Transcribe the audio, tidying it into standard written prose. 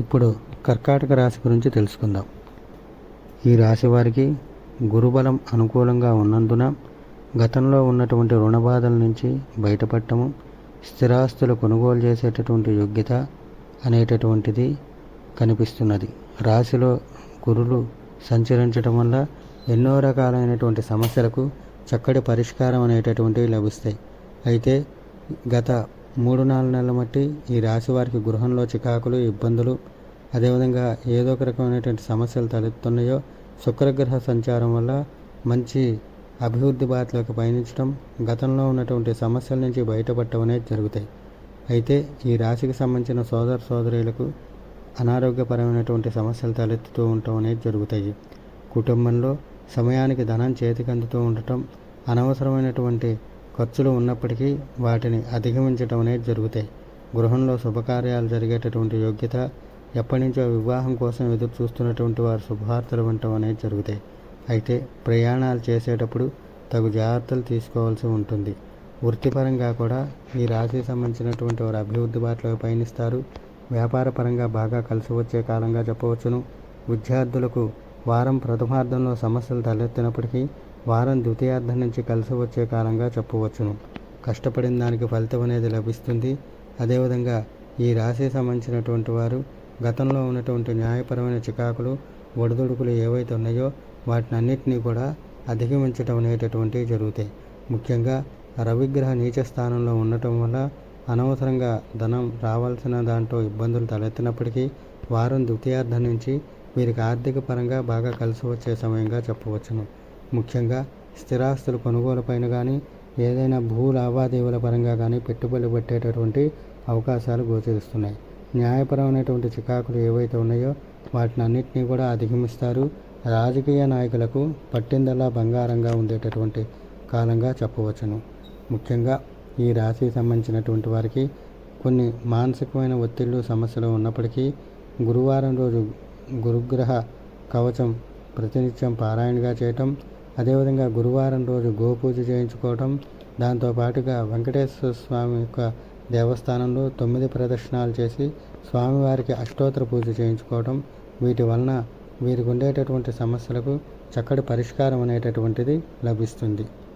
ఇప్పుడు కర్కాటక రాశి గురించి తెలుసుకుందాం. ఈ రాశి వారికి గురుబలం అనుకూలంగా ఉన్నందున గతంలో ఉన్నటువంటి రుణ బాధల నుంచి బయటపడటము, స్థిరాస్తులు కొనుగోలు చేసేటటువంటి యోగ్యత అనేటటువంటిది కనిపిస్తున్నది. రాశిలో గురులు సంచరించడం వల్ల ఎన్నో రకాలైనటువంటి సమస్యలకు చక్కటి పరిష్కారం అనేటటువంటివి లభిస్తాయి. అయితే గత 3-4 నెలల మట్టి ఈ రాశి వారికి గృహంలో చికాకులు, ఇబ్బందులు, అదేవిధంగా ఏదో ఒక రకమైనటువంటి సమస్యలు తలెత్తున్నాయో శుక్రగ్రహ సంచారం వల్ల మంచి అభివృద్ధి బాటలోకి పయనించడం, గతంలో ఉన్నటువంటి సమస్యల నుంచి బయటపడటం అనేది జరుగుతాయి. అయితే ఈ రాశికి సంబంధించిన సోదర సోదరులకు అనారోగ్యపరమైనటువంటి సమస్యలు తలెత్తుతూ ఉండటం అనేది జరుగుతాయి. కుటుంబంలో సమయానికి ధనం చేతికి అందుతూ ఉండటం, అనవసరమైనటువంటి ఖర్చులు ఉన్నప్పటికీ వాటిని అధిగమించడం అనేది జరుగుతాయి. గృహంలో శుభకార్యాలు జరిగేటటువంటి యోగ్యత, ఎప్పటి నుంచో వివాహం కోసం ఎదురు చూస్తున్నటువంటి వారు శుభవార్తలు వినటం అనేది జరుగుతాయి. అయితే ప్రయాణాలు చేసేటప్పుడు తగు జాగ్రత్తలు తీసుకోవాల్సి ఉంటుంది. వృత్తిపరంగా కూడా ఈ రాశికి సంబంధించినటువంటి వారు అభివృద్ధి బాటలో పయనిస్తారు. వ్యాపార పరంగా బాగా కలిసి వచ్చే కాలంగా చెప్పవచ్చును. విద్యార్థులకు వారం ప్రథమార్థంలో సమస్యలు తలెత్తినప్పటికీ వారం ద్వితీయార్థం నుంచి కలిసి వచ్చే కాలంగా చెప్పవచ్చును. కష్టపడిన దానికి ఫలితం అనేది లభిస్తుంది. అదేవిధంగా ఈ రాశికి సంబంధించినటువంటి వారు గతంలో ఉన్నటువంటి న్యాయపరమైన చికాకులు, ఒడిదుడుకులు ఏవైతే ఉన్నాయో వాటిని అన్నిటినీ కూడా అధిగమించడం అనేటటువంటివి జరుగుతాయి. ముఖ్యంగా రవిగ్రహ నీచ స్థానంలో ఉండటం వల్ల అనవసరంగా ధనం రావాల్సిన దాంట్లో ఇబ్బందులు తలెత్తినప్పటికీ వారం ద్వితీయార్థం నుంచి వీరికి ఆర్థిక పరంగా బాగా కలిసి వచ్చే సమయంగా చెప్పవచ్చును. ముఖ్యంగా స్థిరాస్తుల కొనుగోలు పైన కానీ, ఏదైనా భూ లావాదేవీల పరంగా కానీ పెట్టుబడి పెట్టేటటువంటి అవకాశాలు గోచరిస్తున్నాయి. న్యాయపరమైనటువంటి చికాకులు ఏవైతే ఉన్నాయో వాటిని అన్నింటినీ కూడా అధిగమిస్తారు. రాజకీయ నాయకులకు పట్టిందల్లా బంగారంగా ఉండేటటువంటి కాలంగా చెప్పవచ్చును. ముఖ్యంగా ఈ రాశికి సంబంధించినటువంటి వారికి కొన్ని మానసికమైన ఒత్తిళ్లు, సమస్యలు ఉన్నప్పటికీ గురువారం రోజు గురుగ్రహ కవచం ప్రతినిత్యం పారాయణగా చేయటం, అదేవిధంగా గురువారం రోజు గోపూజ చేయించుకోవటం, దాంతోపాటుగా వెంకటేశ్వర స్వామి యొక్క దేవస్థానంలో 9 ప్రదక్షిణాలు చేసి స్వామివారికి అష్టోత్తర పూజ చేయించుకోవటం, వీటి వలన వీరికి ఉండేటటువంటి సమస్యలకు చక్కటి పరిష్కారం అనేటటువంటిది లభిస్తుంది.